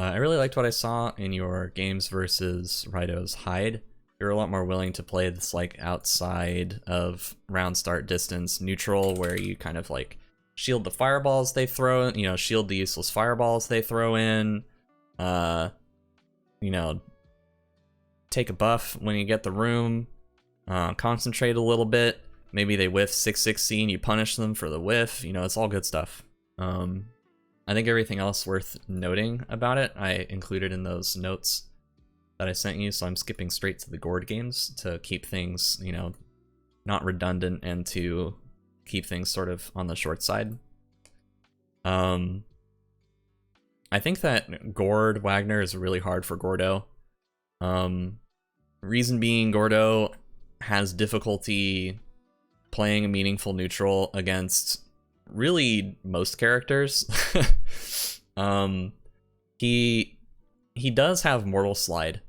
I really liked what I saw in your games versus Raidou's hide. You're a lot more willing to play this like outside of round start distance neutral, where you kind of like shield the fireballs they throw, shield the useless fireballs they throw in, you know, take a buff when you get the room, concentrate a little bit, maybe they whiff 6-6C and you punish them for the whiff, it's all good stuff. I think everything else worth noting about it, I included in those notes that I sent you, so I'm skipping straight to the gourd games to keep things, not redundant and to keep things sort of on the short side. I think that gourd Wagner is really hard for Gordo. Reason being, Gordo has difficulty playing a meaningful neutral against really most characters. He does have Mortal Slide,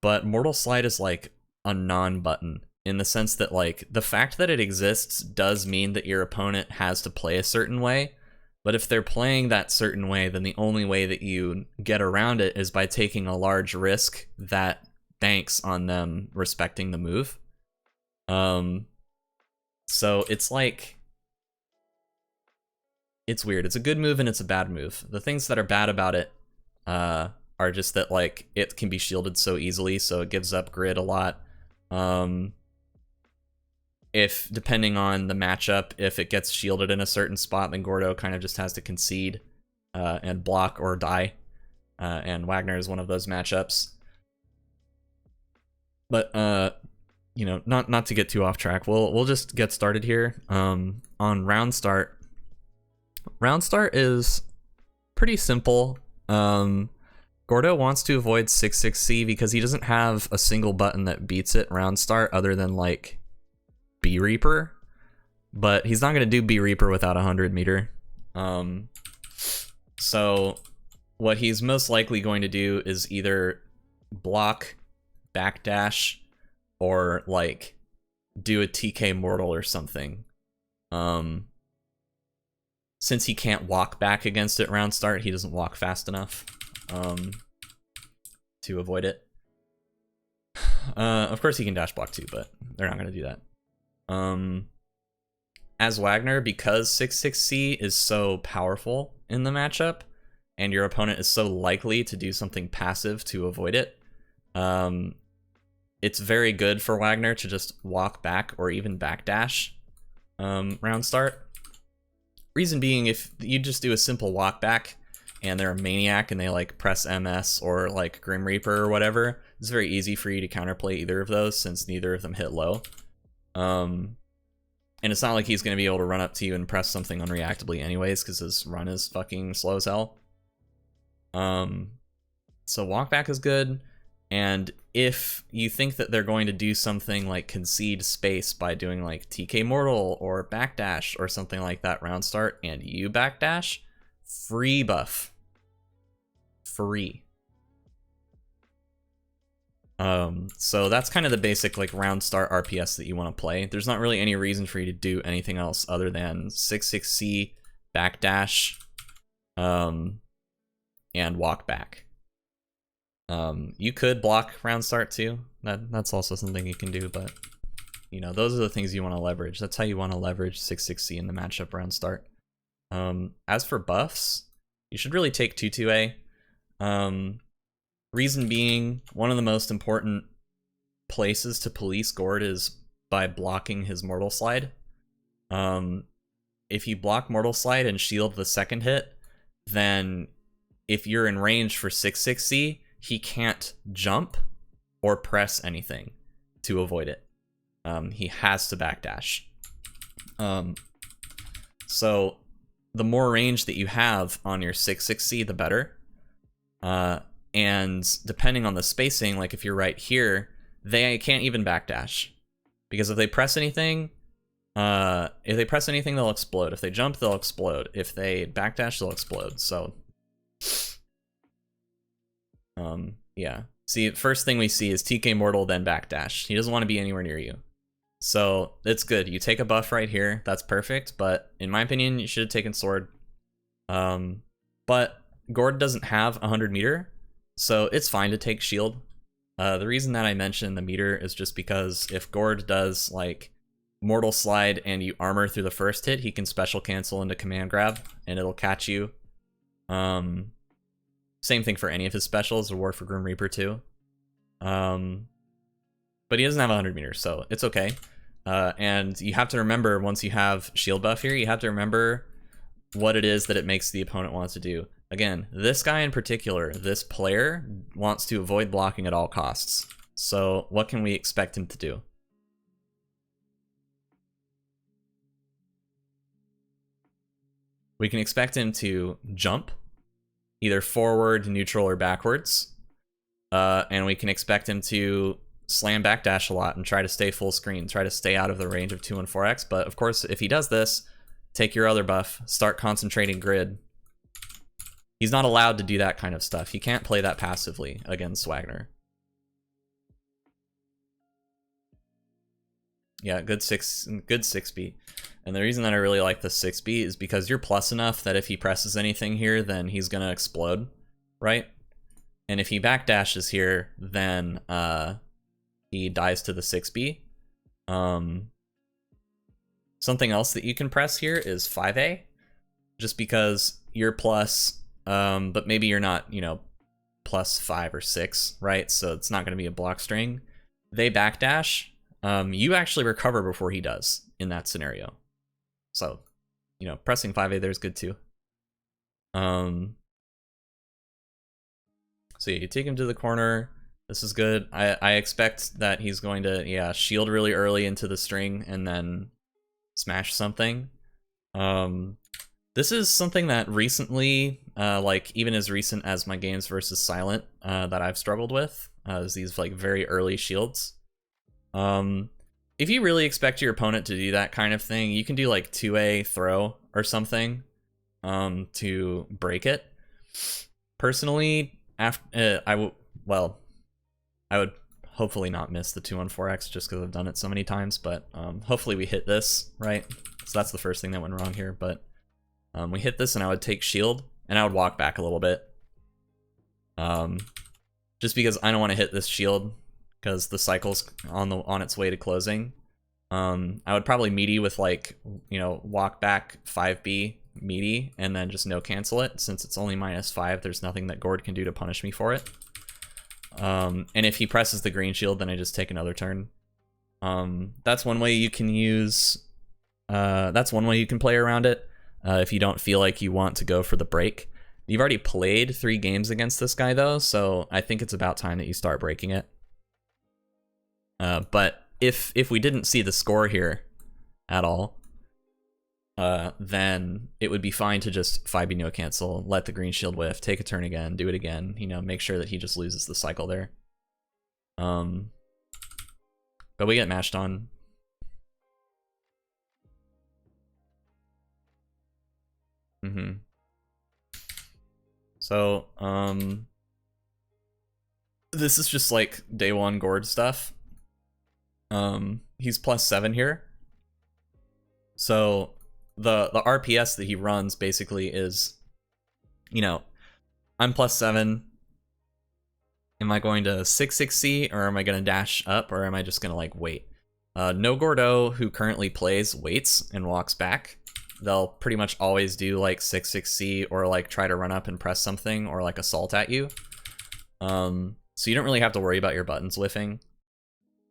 but Mortal Slide is like a non-button in the sense that like the fact that it exists does mean that your opponent has to play a certain way, but if they're playing that certain way, then the only way that you get around it is by taking a large risk that banks on them respecting the move. So it's like, it's weird. It's a good move and it's a bad move. The things that are bad about it are just that like it can be shielded so easily, so it gives up grid a lot. If depending on the matchup, if it gets shielded in a certain spot, then Gordo kind of just has to concede and block or die. And Wagner is one of those matchups. But not to get too off track, we'll just get started here. On round start. Round start is pretty simple. Gordo wants to avoid 6-6C because he doesn't have a single button that beats it round start other than like B Reaper, but he's not going to do B Reaper without 100 meter. So what he's most likely going to do is either block, backdash, or like do a TK Mortal or something. Since he can't walk back against it round start, he doesn't walk fast enough to avoid it. Of course he can dash block too, but they're not going to do that. As Wagner, because 6-6C is so powerful in the matchup, and your opponent is so likely to do something passive to avoid it, it's very good for Wagner to just walk back or even backdash round start. Reason being, if you just do a simple walk back and they're a maniac and they like press MS or like Grim Reaper or whatever, it's very easy for you to counterplay either of those since neither of them hit low. And it's not like he's going to be able to run up to you and press something unreactably anyways because his run is fucking slow as hell. So walk back is good. And if you think that they're going to do something like concede space by doing like TK Mortal or backdash or something like that round start and you backdash, free buff. Free. So that's kind of the basic like round start RPS that you want to play. There's not really any reason for you to do anything else other than 6-6C, backdash, and walk back. You could block round start too. That's also something you can do, but those are the things you want to leverage. That's how you want to leverage 6-6C in the matchup round start. As for buffs, you should really take 2-2A. Reason being, one of the most important places to police Gord is by blocking his Mortal Slide. If you block Mortal Slide and shield the second hit, then if you're in range for 6-6C, he can't jump or press anything to avoid it. He has to backdash. So the more range that you have on your 6-6C, the better. And depending on the spacing, like if you're right here, they can't even backdash. Because if they press anything, they'll explode. If they jump, they'll explode. If they backdash, they'll explode. So yeah. See, first thing we see is TK Mortal, then backdash. He doesn't want to be anywhere near you. So it's good. You take a buff right here. That's perfect. But in my opinion, you should have taken sword. But Gord doesn't have 100 meter, so it's fine to take shield. The reason that I mentioned the meter is just because if Gord does like Mortal Slide and you armor through the first hit, he can special cancel into command grab and it'll catch you. Same thing for any of his specials, or War for Grim Reaper too. But he doesn't have 100 meters, so it's okay. And you have to remember, once you have shield buff here, you have to remember what it is that it makes the opponent want to do. Again, this guy in particular, this player, wants to avoid blocking at all costs. So what can we expect him to do? We can expect him to jump, either forward, neutral, or backwards. And we can expect him to slam backdash a lot and try to stay full screen, try to stay out of the range of 214X. But of course, if he does this, take your other buff, start concentrating grid. He's not allowed to do that kind of stuff. He can't play that passively against Swagner. Yeah, good 6B. And the reason that I really like the 6B is because you're plus enough that if he presses anything here, then he's gonna explode, right? And if he backdashes here, then he dies to the 6B. Something else that you can press here is 5A, just because you're plus, but maybe you're not, you know, plus 5 or 6, right? So it's not going to be a block string. They backdash. You actually recover before he does in that scenario. So, you know, pressing 5A there is good too. So yeah, you take him to the corner. This is good. I expect that he's going to, yeah, shield really early into the string and then smash something. This is something that recently, like even as recent as my games versus Silent, that I've struggled with, is these like very early shields. If you really expect your opponent to do that kind of thing, you can do like 2A throw or something to break it. Personally, I would hopefully not miss the 214X just because I've done it so many times, but hopefully we hit this, right? So that's the first thing that went wrong here, but we hit this and I would take shield and I would walk back a little bit. Just because I don't want to hit this shield because the cycle's on its way to closing. I would probably meaty with like, you know, walk back 5B meaty and then just no cancel it. Since it's only -5, there's nothing that Gord can do to punish me for it. And if he presses the green shield, then I just take another turn. That's one way you can use, that's one way you can play around it. If you don't feel like you want to go for the break. You've already played 3 games against this guy though, so I think it's about time that you start breaking it. But if we didn't see the score here at all, then it would be fine to just 5B no cancel, let the green shield whiff, take a turn again, do it again, you know, make sure that he just loses the cycle there. But we get matched on. So, this is just like day 1 Gord stuff. He's +7 here. So the RPS that he runs basically is, you know, I'm +7. Am I going to 6-6C or am I going to dash up or am I just going to like wait? No Gordo who currently plays waits and walks back. They'll pretty much always do like 6-6C or like try to run up and press something or like assault at you. So you don't really have to worry about your buttons whiffing.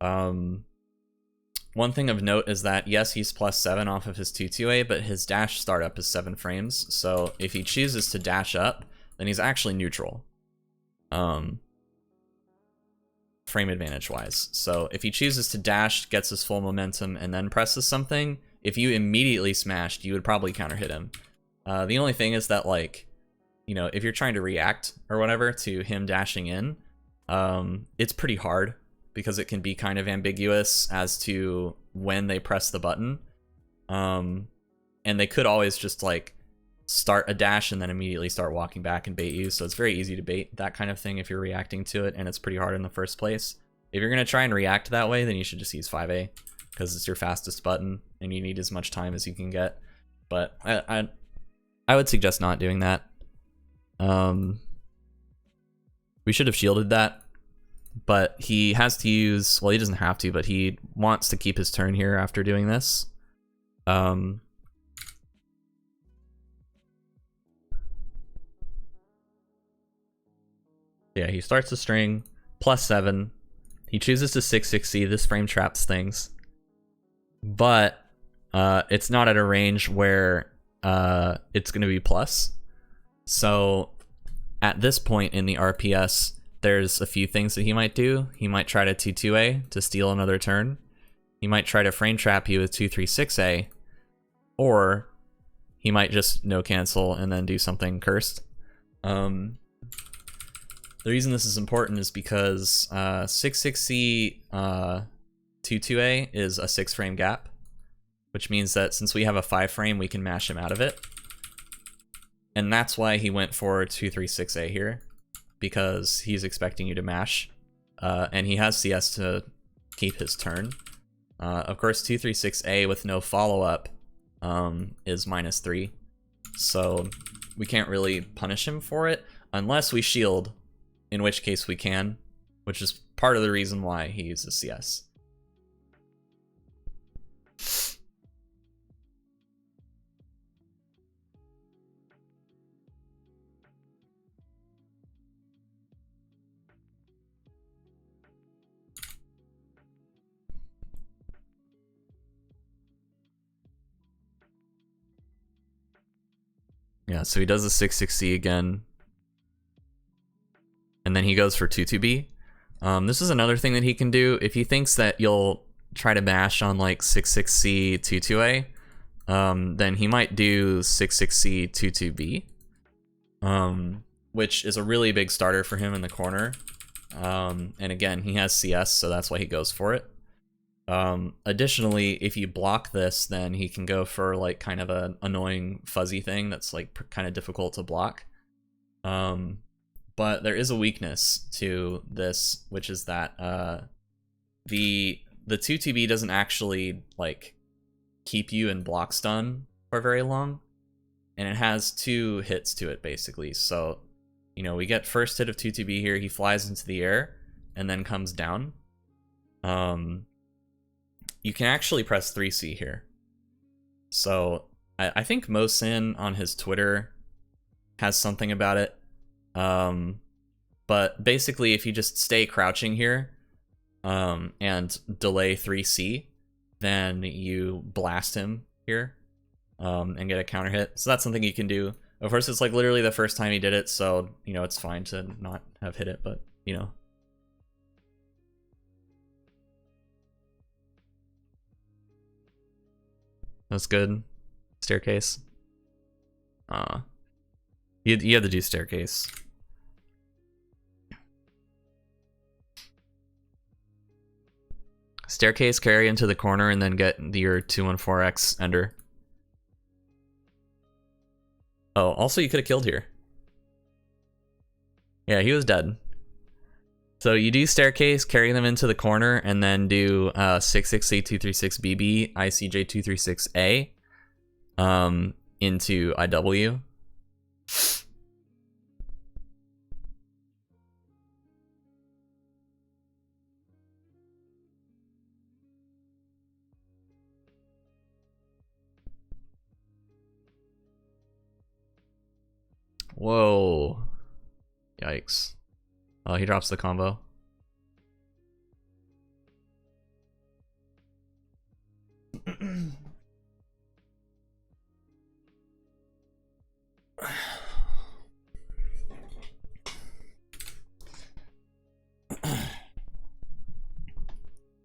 One thing of note is that, yes, he's +7 off of his 2-2A, but his dash startup is 7 frames, so if he chooses to dash up, then he's actually neutral. Frame advantage-wise. So if he chooses to dash, gets his full momentum, and then presses something, if you immediately smashed, you would probably counter-hit him. The only thing is that, like, you know, if you're trying to react or whatever to him dashing in, it's pretty hard, because it can be kind of ambiguous as to when they press the button. And they could always just like start a dash and then immediately start walking back and bait you. So it's very easy to bait that kind of thing if you're reacting to it, and it's pretty hard in the first place. If you're gonna try and react that way, then you should just use 5A, because it's your fastest button and you need as much time as you can get. But I would suggest not doing that. We should have shielded that, but he has to use, well, he doesn't have to, but he wants to keep his turn here after doing this. Yeah, he starts the string, +7. He chooses to 6-6C, this frame traps things. But it's not at a range where it's going to be plus. So at this point in the RPS, there's a few things that he might do. He might try to 2-2A to steal another turn. He might try to frame trap you with 2-3-6A. Or he might just no cancel and then do something cursed. The reason this is important is because 6-6C 2-2A is a 6 frame gap, which means that since we have a 5 frame, we can mash him out of it. And that's why he went for 2-3-6A here, because he's expecting you to mash, and he has CS to keep his turn. Of course, 2-3-6A with no follow-up is -3, so we can't really punish him for it unless we shield, in which case we can, which is part of the reason why he uses CS. Yeah, so he does the 6-6C again. And then he goes for 2-2B. This is another thing that he can do. If he thinks that you'll try to bash on like 6-6C 2-2A, then he might do 6-6C 2-2B, which is a really big starter for him in the corner. And again, he has CS, so that's why he goes for it. Additionally, if you block this, then he can go for like kind of an annoying fuzzy thing that's like kind of difficult to block. But there is a weakness to this, which is that the 2-2B doesn't actually like keep you in block stun for very long, and it has 2 hits to it basically. So, you know, we get first hit of 2-2B here, he flies into the air and then comes down. You can actually press 3C here. So I think Mosin on his Twitter has something about it. But basically, if you just stay crouching here and delay 3C, then you blast him here and get a counter hit. So that's something you can do. Of course, it's like literally the first time he did it, so, you know, it's fine to not have hit it, but, you know. That's good. Staircase. You had to do staircase. Staircase, carry into the corner, and then get your 214X ender. Oh, also you could have killed here. Yeah, he was dead. So you do staircase, carry them into the corner, and then do 6-6C 236BB, ICJ 236A into IW. Whoa. Yikes. Oh, he drops the combo.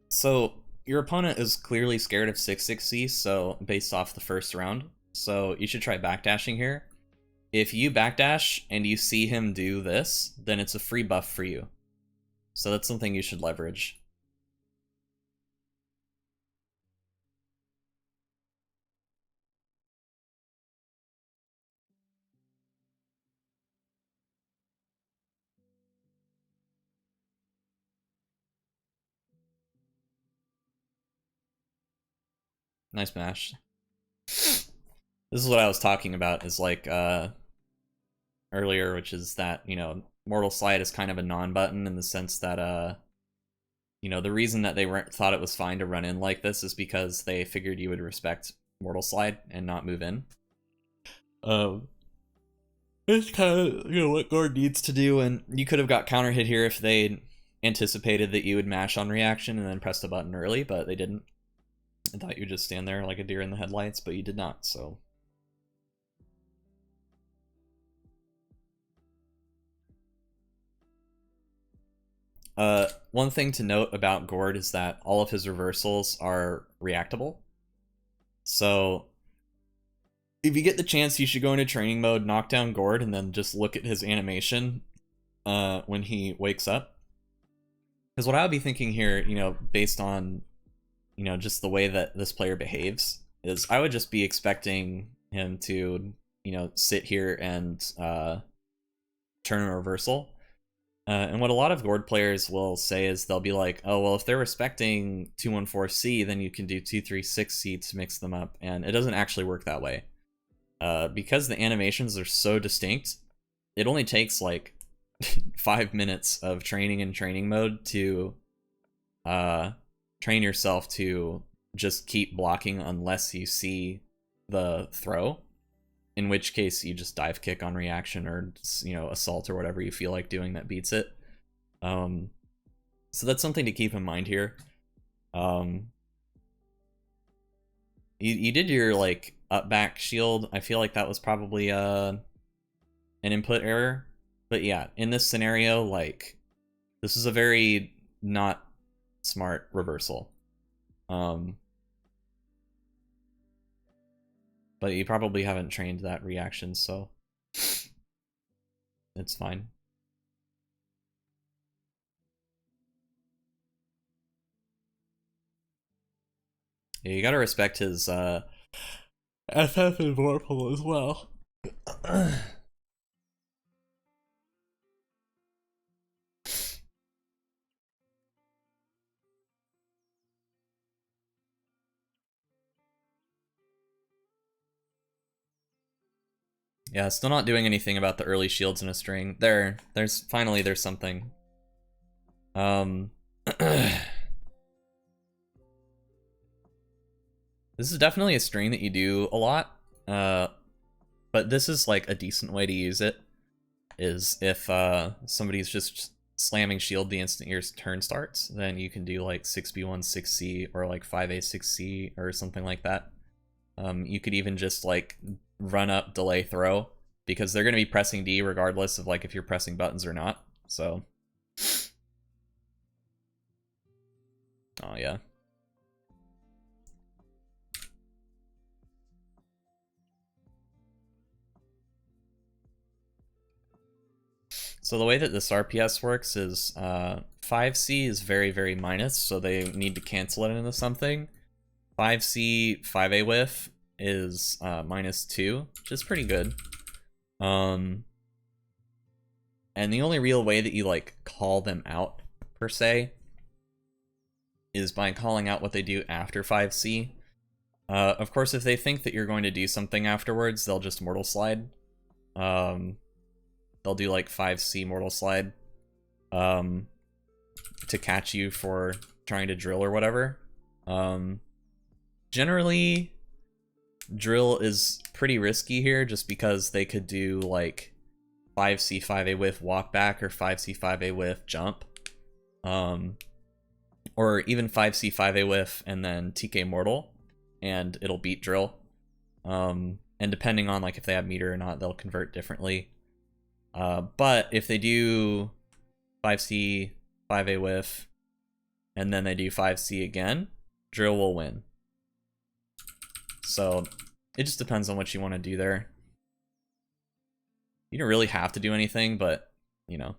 So your opponent is clearly scared of 6-6C, so based off the first round. So you should try backdashing here. If you backdash and you see him do this, then it's a free buff for you. So that's something you should leverage. Nice mash. This is what I was talking about, is like, earlier, which is that, you know, Mortal Slide is kind of a non-button in the sense that, you know, the reason that they thought it was fine to run in like this is because they figured you would respect Mortal Slide and not move in. It's kind of, you know, what Gord needs to do, and you could have got counter hit here if they anticipated that you would mash on reaction and then press the button early, but they didn't. I thought you'd just stand there like a deer in the headlights, but you did not, so. One thing to note about Gord is that all of his reversals are reactable. So if you get the chance, you should go into training mode, knock down Gord, and then just look at his animation when he wakes up. Because what I would be thinking here, you know, based on, you know, just the way that this player behaves, is I would just be expecting him to, you know, sit here and turn a reversal. And what a lot of Gord players will say is they'll be like, oh, well, if they're respecting 214C, then you can do 236C to mix them up. And it doesn't actually work that way. Because the animations are so distinct, it only takes like 5 minutes of training in training mode to train yourself to just keep blocking unless you see the throw. In which case you just dive kick on reaction or, you know, assault or whatever you feel like doing that beats it. So that's something to keep in mind here. You did your like up back shield. I feel like that was probably an input error. But yeah, in this scenario, like, this is a very not smart reversal. But you probably haven't trained that reaction, so it's fine. Yeah, you gotta respect his FF and Vorpal as well. Yeah, still not doing anything about the early shields in a string. There's finally there's something. This is definitely a string that you do a lot. But this is like a decent way to use it. Is if somebody's just slamming shield the instant your turn starts, then you can do like 6B1 6C or like 5A 6C or something like that. You could even just like run up delay throw, because they're going to be pressing D regardless of like if you're pressing buttons or not. So oh yeah. So the way that this RPS works is 5C is very, very minus, so they need to cancel it into something. 5C 5A whiff is -2, which is pretty good. And the only real way that you like call them out per se is by calling out what they do after 5C. Of course, if they think that you're going to do something afterwards, they'll just Mortal Slide. They'll do like 5C Mortal Slide to catch you for trying to drill or whatever. Generally, drill is pretty risky here just because they could do like 5C 5A whiff walk back or 5C 5A whiff jump. Or even 5C 5A whiff and then TK Mortal, and it'll beat drill. And depending on like if they have meter or not, they'll convert differently. But if they do 5C 5A whiff and then they do 5C again, drill will win. So it just depends on what you want to do there. You don't really have to do anything, but you know.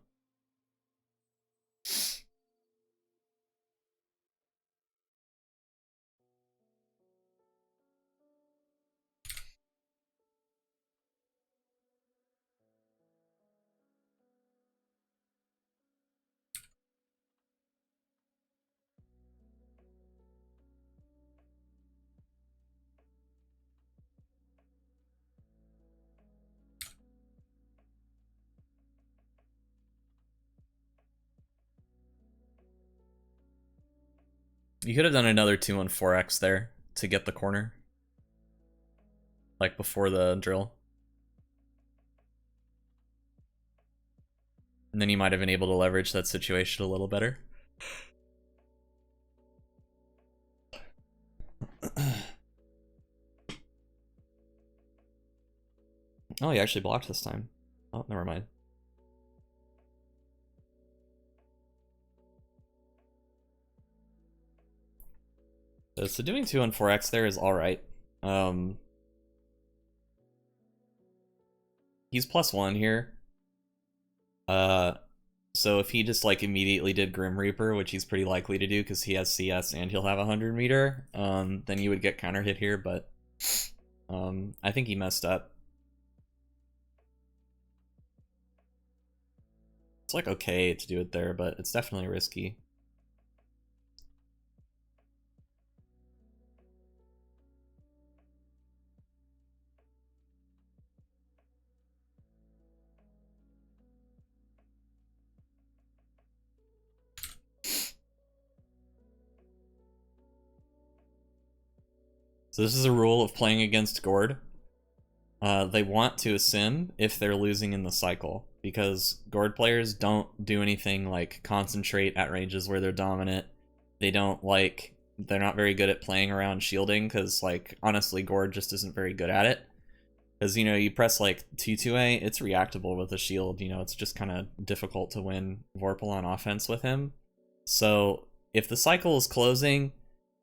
You could have done another 2-1-4x there to get the corner. Like before the drill. And then you might have been able to leverage that situation a little better. Oh, you actually blocked this time. Oh, never mind. So doing 2-1-4x there is alright. He's +1 here. So if he just like immediately did Grim Reaper, which he's pretty likely to do because he has CS and he'll have 100 meter, then you would get counter hit here, but I think he messed up. It's like okay to do it there, but it's definitely risky. So this is a rule of playing against Gord. They want to sim if they're losing in the cycle, because Gord players don't do anything like concentrate at ranges where they're dominant. They don't like, they're not very good at playing around shielding, because like honestly Gord just isn't very good at it. Because, you know, you press like T2A, it's reactable with a shield, you know, it's just kind of difficult to win Vorpal on offense with him. So if the cycle is closing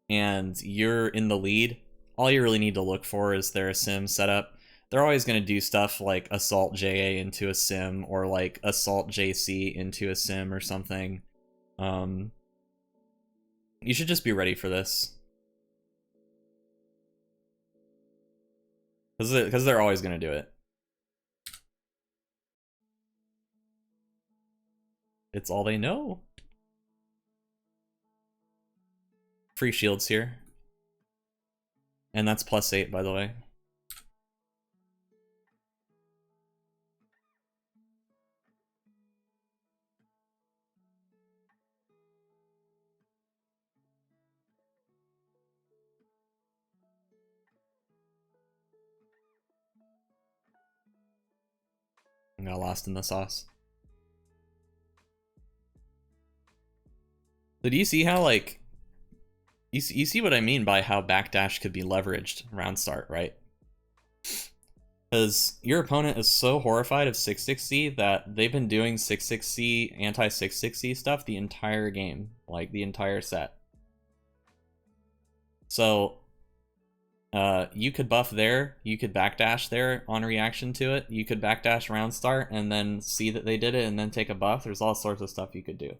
and you're in the lead, all you really need to look for is their sim setup. They're always going to do stuff like assault JA into a sim, or like assault JC into a sim or something. You should just be ready for this. Because they're always going to do it. It's all they know. Free shields here. And that's +8, by the way. I got lost in the sauce. So do you see how, like, you see what I mean by how backdash could be leveraged round start, right? Because your opponent is so horrified of 660 that they've been doing 660 anti-660 stuff the entire game, like the entire set. So you could buff there, you could backdash there on reaction to it, you could backdash round start and then see that they did it and then take a buff. There's all sorts of stuff you could do.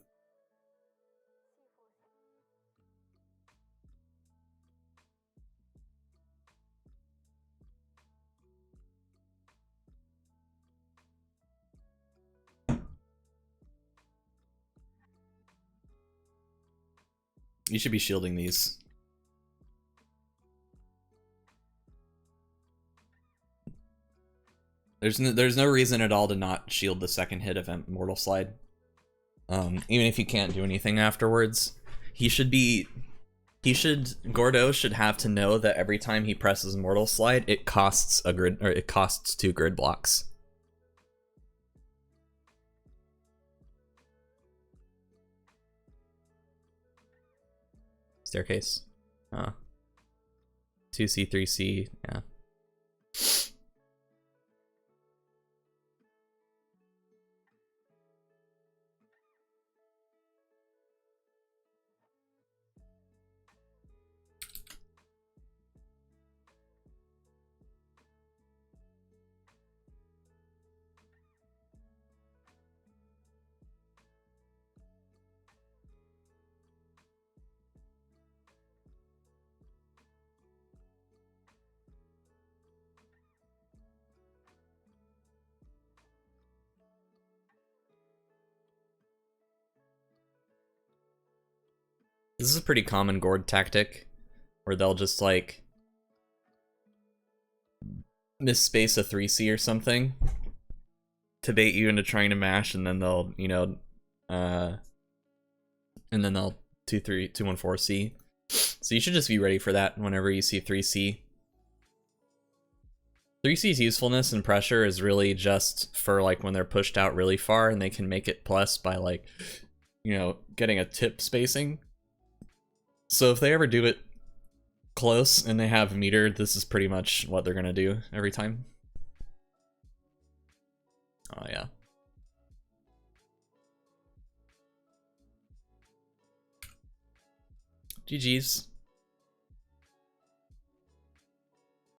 You should be shielding these. There's no reason at all to not shield the second hit of Immortal Slide. Even if you can't do anything afterwards. Gordo should have to know that every time he presses Immortal Slide, it costs a grid, or it costs 2 grid blocks. Staircase. 2C, 3C, yeah. This is a pretty common Gord tactic, where they'll just like misspace a 3C or something to bait you into trying to mash, and then they'll, you know, and then they'll 2-1-4C. So you should just be ready for that whenever you see 3C. 3C's usefulness and pressure is really just for like when they're pushed out really far and they can make it plus by like, you know, getting a tip spacing. So if they ever do it close and they have meter, this is pretty much what they're gonna do every time. Oh yeah. GG's.